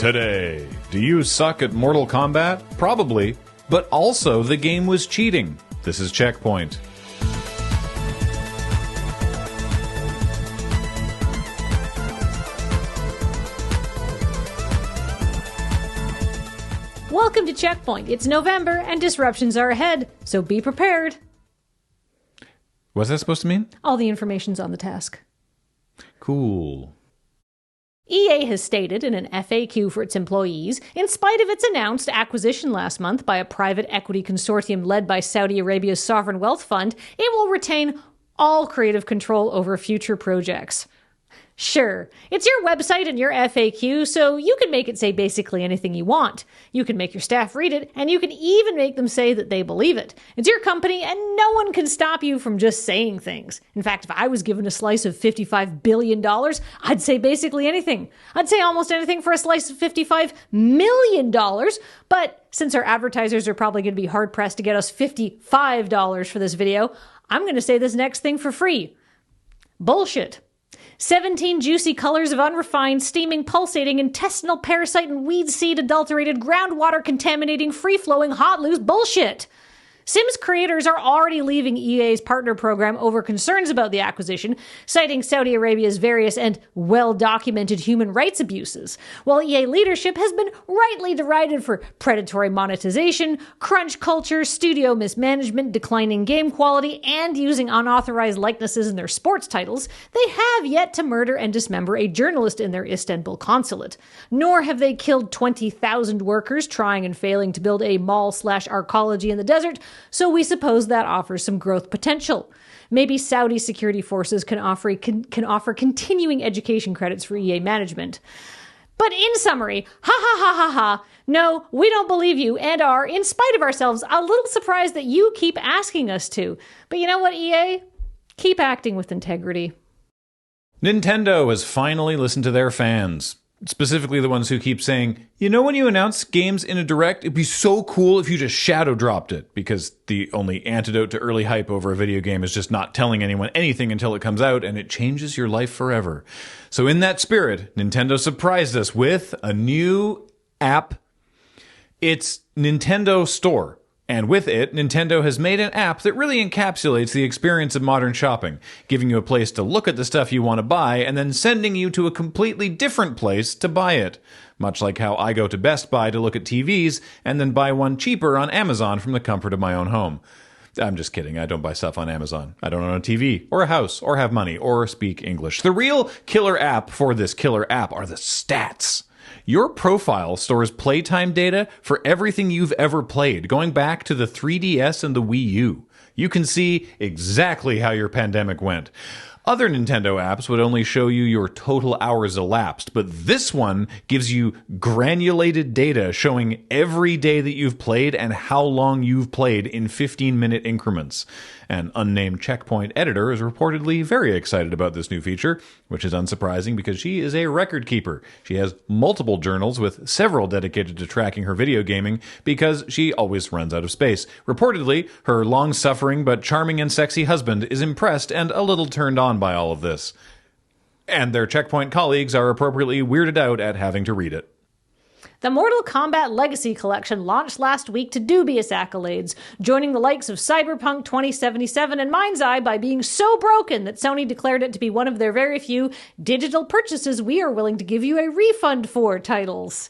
Today, do you suck at Mortal Kombat? Probably, but also the game was cheating. This is CheckPoint. Welcome to CheckPoint. It's November and disruptions are ahead, so be prepared. What's that supposed to mean? All the information's on the task. Cool. EA has stated in an FAQ for its employees, in spite of its announced acquisition last month by a private equity consortium led by Saudi Arabia's sovereign wealth fund, it will retain all creative control over future projects. Sure, it's your website and your FAQ, so you can make it say basically anything you want. You can make your staff read it, and you can even make them say that they believe it. It's your company, and no one can stop you from just saying things. In fact, if I was given a slice of $55 billion, I'd say basically anything. I'd say almost anything for a slice of $55 million, but since our advertisers are probably going to be hard-pressed to get us $55 for this video, I'm going to say this next thing for free. Bullshit. 17 juicy colors of unrefined, steaming, pulsating, intestinal parasite and weed seed adulterated, groundwater contaminating, free-flowing, hot loose bullshit. Sims creators are already leaving EA's partner program over concerns about the acquisition, citing Saudi Arabia's various and well-documented human rights abuses, while EA leadership has been rightly derided for predatory monetization, crunch culture, studio mismanagement, declining game quality, and using unauthorized likenesses in their sports titles. They have yet to murder and dismember a journalist in their Istanbul consulate. Nor have they killed 20,000 workers trying and failing to build a mall/arcology in the desert, so we suppose that offers some growth potential. Maybe Saudi security forces can offer continuing education credits for EA management. But in summary, ha ha ha ha ha, no, we don't believe you and are, in spite of ourselves, a little surprised that you keep asking us to. But you know what, EA? Keep acting with integrity. Nintendo has finally listened to their fans. Specifically the ones who keep saying, you know, when you announce games in a direct, it'd be so cool if you just shadow dropped it, because the only antidote to early hype over a video game is just not telling anyone anything until it comes out, and it changes your life forever. So in that spirit, Nintendo surprised us with a new app. It's Nintendo Store. And with it, Nintendo has made an app that really encapsulates the experience of modern shopping, giving you a place to look at the stuff you want to buy and then sending you to a completely different place to buy it. Much like how I go to Best Buy to look at TVs and then buy one cheaper on Amazon from the comfort of my own home. I'm just kidding. I don't buy stuff on Amazon. I don't own a TV or a house or have money or speak English. The real killer app for this killer app are the stats. Your profile stores playtime data for everything you've ever played, going back to the 3DS and the Wii U. You can see exactly how your pandemic went. Other Nintendo apps would only show you your total hours elapsed, but this one gives you granulated data showing every day that you've played and how long you've played in 15-minute increments. An unnamed CheckPoint editor is reportedly very excited about this new feature, which is unsurprising because she is a record keeper. She has multiple journals with several dedicated to tracking her video gaming because she always runs out of space. Reportedly, her long-suffering but charming and sexy husband is impressed and a little turned on by all of this. And their CheckPoint colleagues are appropriately weirded out at having to read it. The Mortal Kombat Legacy Collection launched last week to dubious accolades, joining the likes of Cyberpunk 2077 and Mind's Eye by being so broken that Sony declared it to be one of their very few digital purchases we are willing to give you a refund for titles.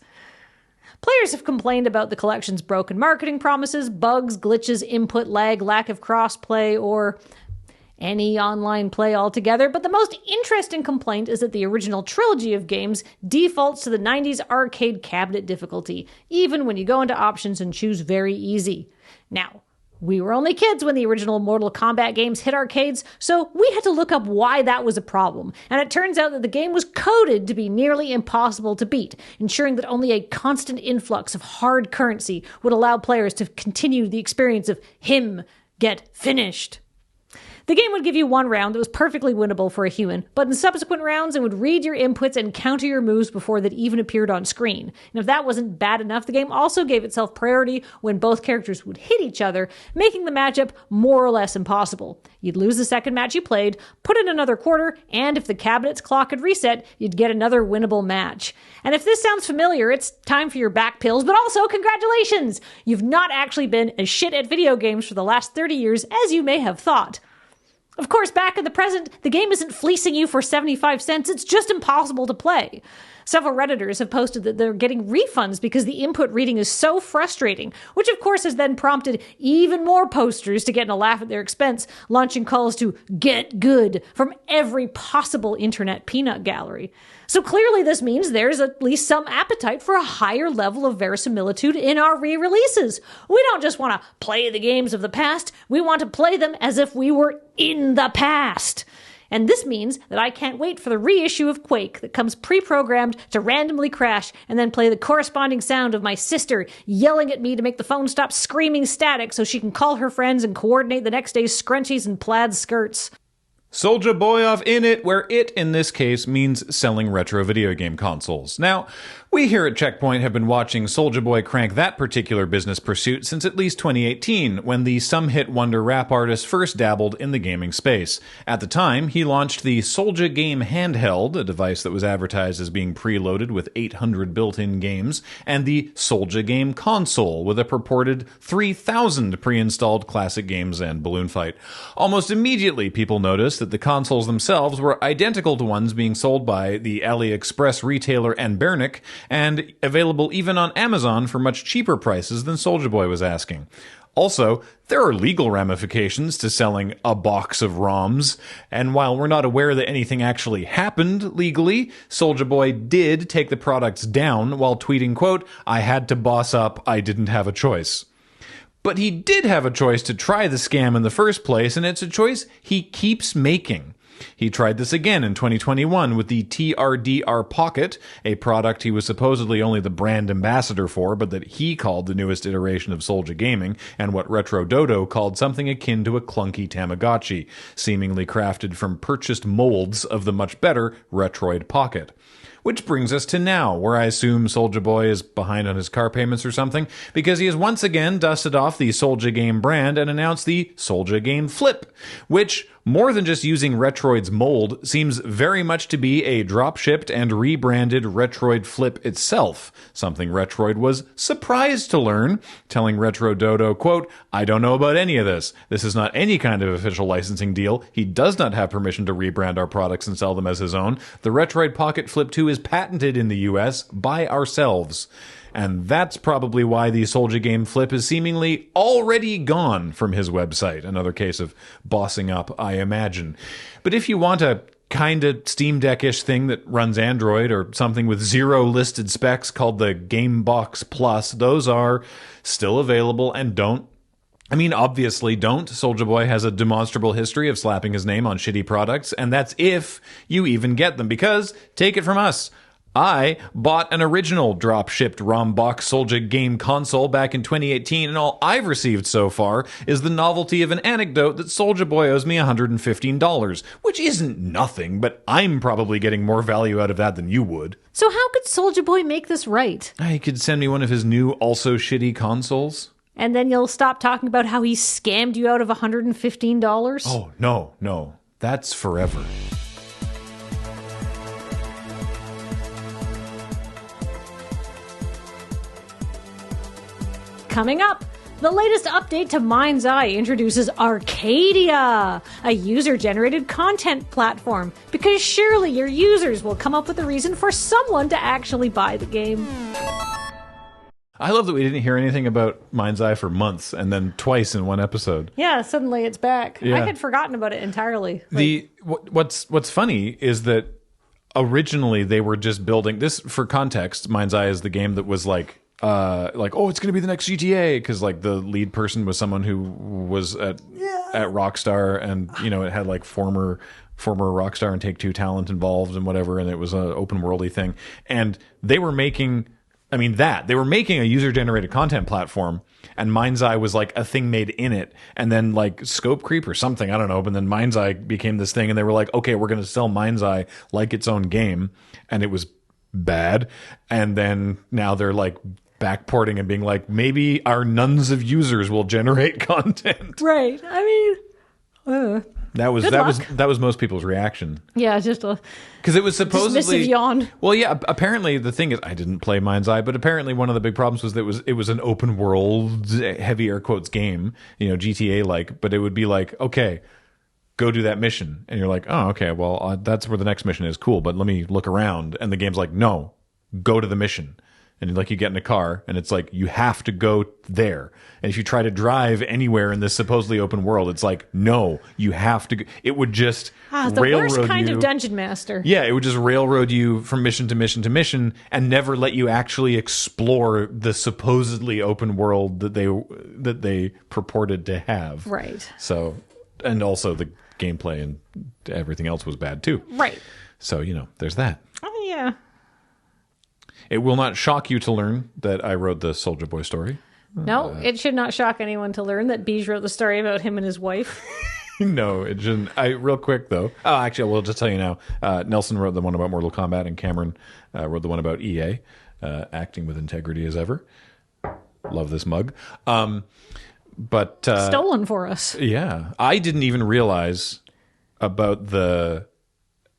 Players have complained about the collection's broken marketing promises, bugs, glitches, input lag, lack of crossplay, or any online play altogether, but the most interesting complaint is that the original trilogy of games defaults to the 90s arcade cabinet difficulty, even when you go into options and choose very easy. Now, we were only kids when the original Mortal Kombat games hit arcades, so we had to look up why that was a problem, and it turns out that the game was coded to be nearly impossible to beat, ensuring that only a constant influx of hard currency would allow players to continue the experience of him get finished. The game would give you one round that was perfectly winnable for a human, but in subsequent rounds it would read your inputs and counter your moves before that even appeared on screen. And if that wasn't bad enough, the game also gave itself priority when both characters would hit each other, making the matchup more or less impossible. You'd lose the second match you played, put in another quarter, and if the cabinet's clock had reset, you'd get another winnable match. And if this sounds familiar, it's time for your back pills, but also congratulations! You've not actually been as shit at video games for the last 30 years as you may have thought. Of course, back in the present, the game isn't fleecing you for 75 cents, it's just impossible to play. Several Redditors have posted that they're getting refunds because the input reading is so frustrating, which of course has then prompted even more posters to get in a laugh at their expense, launching calls to get good from every possible internet peanut gallery. So clearly this means there's at least some appetite for a higher level of verisimilitude in our re-releases. We don't just want to play the games of the past, we want to play them as if we were in the past. And this means that I can't wait for the reissue of Quake that comes pre-programmed to randomly crash and then play the corresponding sound of my sister yelling at me to make the phone stop screaming static so she can call her friends and coordinate the next day's scrunchies and plaid skirts. Soulja Boy off in it, where it, in this case, means selling retro video game consoles. Now, we here at CheckPoint have been watching Soulja Boy crank that particular business pursuit since at least 2018, when the some-hit wonder rap artist first dabbled in the gaming space. At the time, he launched the SouljaGame handheld, a device that was advertised as being preloaded with 800 built-in games, and the SouljaGame console, with a purported 3,000 pre-installed classic games and Balloon Fight. Almost immediately, people noticed that the consoles themselves were identical to ones being sold by the AliExpress retailer Anbernic, and available even on Amazon for much cheaper prices than Soulja Boy was asking. Also, there are legal ramifications to selling a box of ROMs, and while we're not aware that anything actually happened legally, Soulja Boy did take the products down while tweeting, quote, "I had to boss up, I didn't have a choice." But he did have a choice to try the scam in the first place, and it's a choice he keeps making. He tried this again in 2021 with the TRDR Pocket, a product he was supposedly only the brand ambassador for, but that he called the newest iteration of SouljaGaming, and what Retro Dodo called something akin to a clunky Tamagotchi, seemingly crafted from purchased molds of the much better Retroid Pocket. Which brings us to now, where I assume Soulja Boy is behind on his car payments or something, because he has once again dusted off the SouljaGame brand and announced the SouljaGame Flip, which, more than just using Retroid's mold, seems very much to be a drop-shipped and rebranded Retroid Flip itself, something Retroid was surprised to learn, telling Retro Dodo, quote, "I don't know about any of this. This is not any kind of official licensing deal. He does not have permission to rebrand our products and sell them as his own. The Retroid Pocket Flip 2 is patented in the US by ourselves." And that's probably why the SouljaGame Flip is seemingly already gone from his website. Another case of bossing up, I imagine. But if you want a kind of Steam Deck-ish thing that runs Android or something with 0 listed specs called the Gamebox Plus, those are still available and obviously don't. Soulja Boy has a demonstrable history of slapping his name on shitty products, and that's if you even get them, because, take it from us, I bought an original drop-shipped ROM-box SouljaGame console back in 2018, and all I've received so far is the novelty of an anecdote that Soulja Boy owes me $115, which isn't nothing, but I'm probably getting more value out of that than you would. So how could Soulja Boy make this right? He could send me one of his new, also shitty consoles. And then you'll stop talking about how he scammed you out of $115? Oh, no. That's forever. Coming up, the latest update to Mind's Eye introduces Arcadia, a user-generated content platform, because surely your users will come up with a reason for someone to actually buy the game. I love that we didn't hear anything about Mind's Eye for months, and then twice in one episode. Yeah, suddenly it's back. Yeah. I had forgotten about it entirely. What's funny is that originally they were just building this. For context, Mind's Eye is the game that was like, oh, it's going to be the next GTA, because like the lead person was someone who was at Rockstar, and it had like former Rockstar and Take-Two talent involved and whatever, and it was an open worldy thing, and they were making I mean, they were making a user-generated content platform, and Mind's Eye was like a thing made in it, and then like Scope Creep or something, I don't know, but then Mind's Eye became this thing, and they were like, okay, we're going to sell Mind's Eye like its own game, and it was bad, and then now they're like backporting and being like, maybe our nuns of users will generate content. Right. I mean, that was most people's reaction. Yeah, just a because it was supposedly dismissive yawn. Well, yeah. Apparently, the thing is, I didn't play Mind's Eye, but apparently, one of the big problems was that it was an open world, heavy air quotes game, GTA like. But it would be like, okay, go do that mission, and you're like, oh, okay, well, that's where the next mission is. Cool, but let me look around, and the game's like, no, go to the mission. And like you get in a car, and it's like you have to go there. And if you try to drive anywhere in this supposedly open world, it's like no, you have to. It would just the railroad worst kind you. of dungeon master. Yeah, it would just railroad you from mission to mission to mission, and never let you actually explore the supposedly open world that they purported to have. Right. So, and also the gameplay and everything else was bad too. Right. So there's that. Oh yeah. It will not shock you to learn that I wrote the Soulja Boy story. No, it should not shock anyone to learn that Beej wrote the story about him and his wife. No, it shouldn't. Real quick, though. Oh, actually, we'll just tell you now. Nelson wrote the one about Mortal Kombat, and Cameron wrote the one about EA, acting with integrity as ever. Love this mug. But Stolen for us. Yeah. I didn't even realize about the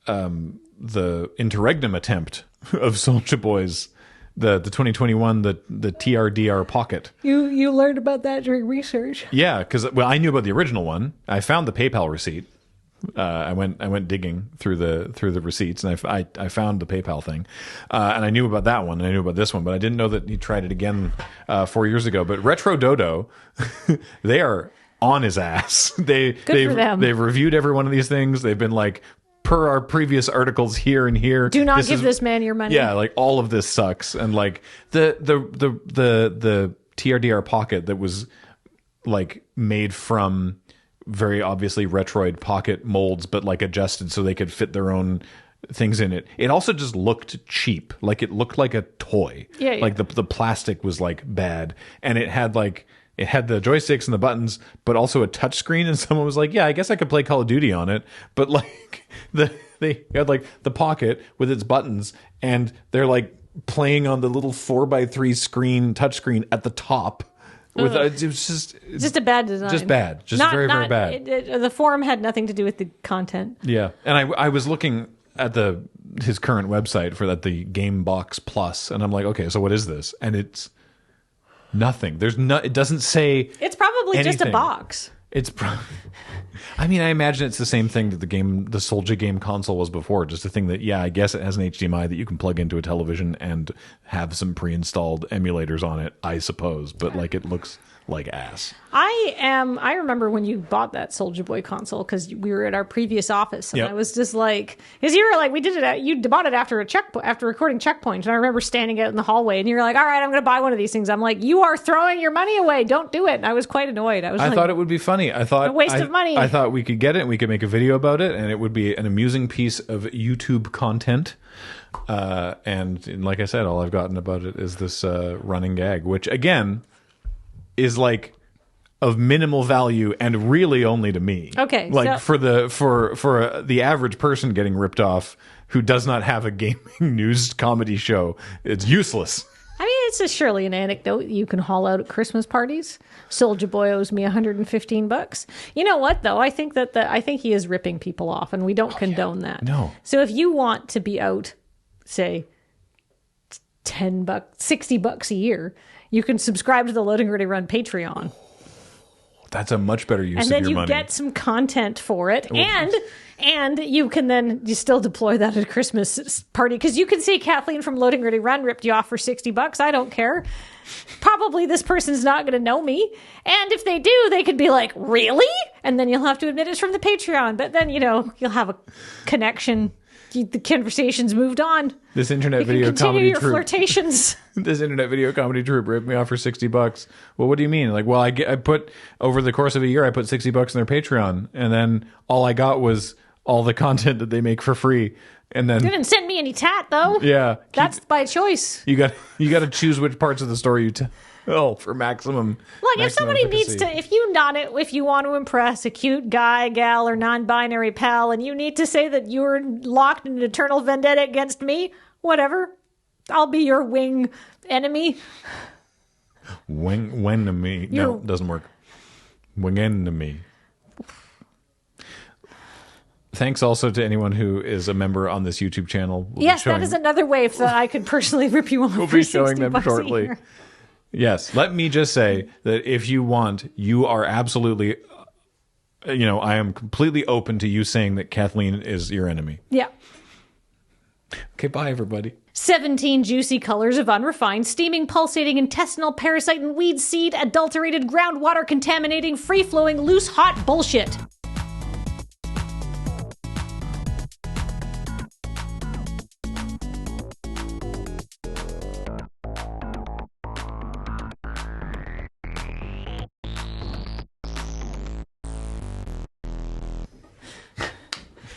interregnum attempt of Soulja Boy's the 2021 the TRDR Pocket. You learned about that during research. Yeah, because I knew about the original one. I found the PayPal receipt. I went digging through the receipts, and I found the PayPal thing, and I knew about that one, and I knew about this one, but I didn't know that he tried it again 4 years ago. But Retro Dodo, they are on his ass. They've reviewed every one of these things. They've been like, per our previous articles here and here, do not give this man your money. Yeah, like all of this sucks, and like the TRDR Pocket that was like made from very obviously Retroid Pocket molds, but like adjusted so they could fit their own things in it. It also just looked cheap, like it looked like a toy. Yeah. Like the plastic was like bad, and it had the joysticks and the buttons, but also a touch screen. And someone was like, yeah, I guess I could play Call of Duty on it. But like they had like the Pocket with its buttons, and they're like playing on the little 4x3 screen, touch screen at the top. It was just a bad design. Just bad. Just very bad. The forum had nothing to do with the content. Yeah. And I was looking at his current website for the Game Box Plus, and I'm like, okay, so what is this? And it's nothing. It doesn't say. It's probably anything. just a box. It's probably. I mean, I imagine it's the same thing that the SouljaGame console was before. Just a thing that, yeah, I guess it has an HDMI that you can plug into a television and have some pre-installed emulators on it, I suppose. But like, it looks like ass. I remember when you bought that Soulja Boy console, because we were at our previous office, and Yep. I was just like, because you were like, you bought it after recording CheckPoint, and I remember standing out in the hallway, and you were like, all right, I'm going to buy one of these things. I'm like, you are throwing your money away. Don't do it. And I was quite annoyed. I thought it would be funny. I thought a waste of money. I thought we could get it and we could make a video about it, and it would be an amusing piece of YouTube content. And like I said, all I've gotten about it is this running gag, which again is like of minimal value and really only to me. Okay, like so, for the average person getting ripped off who does not have a gaming news comedy show, it's useless. I mean, it's surely an anecdote you can haul out at Christmas parties. Soulja Boy owes me $115. You know what, though? I think he is ripping people off, and we don't condone that. No. So if you want to be out, say, $10, $60 a year, you can subscribe to the Loading Ready Run Patreon. That's a much better use of your money. And then you get some content for it, and you can then still deploy that at a Christmas party, because you can say Kathleen from Loading Ready Run ripped you off for $60. I don't care. Probably this person's not going to know me, and if they do, they could be like, really? And then you'll have to admit it's from the Patreon, but then you'll have a connection. The conversation's moved on. This internet you video can continue comedy your troupe. Flirtations. This internet video comedy troupe ripped me off for $60. Well, what do you mean? Like, well, I put over the course of a year, I put $60 in their Patreon, and then all I got was all the content that they make for free. And then They didn't send me any tat, though. yeah, That's by choice. you got to choose which parts of the story you tell for maximum. Look, if maximum somebody needs efficacy. to, if you want to impress a cute guy, gal, or non-binary pal, and you need to say that you're locked in an eternal vendetta against me, whatever. I'll be your wing enemy. Wing enemy. No, it doesn't work. Wing enemy. Thanks also to anyone who is a member on this YouTube channel. Yes, that is another way that I could personally rip you off. We'll for be showing 60 them bucks a shortly. year. Yes, let me just say that if you want, you are absolutely, I am completely open to you saying that Kathleen is your enemy. Yeah. Okay, bye, everybody. 17 juicy colors of unrefined, steaming, pulsating, intestinal, parasite, and weed seed, adulterated, groundwater contaminating, free-flowing, loose, hot bullshit.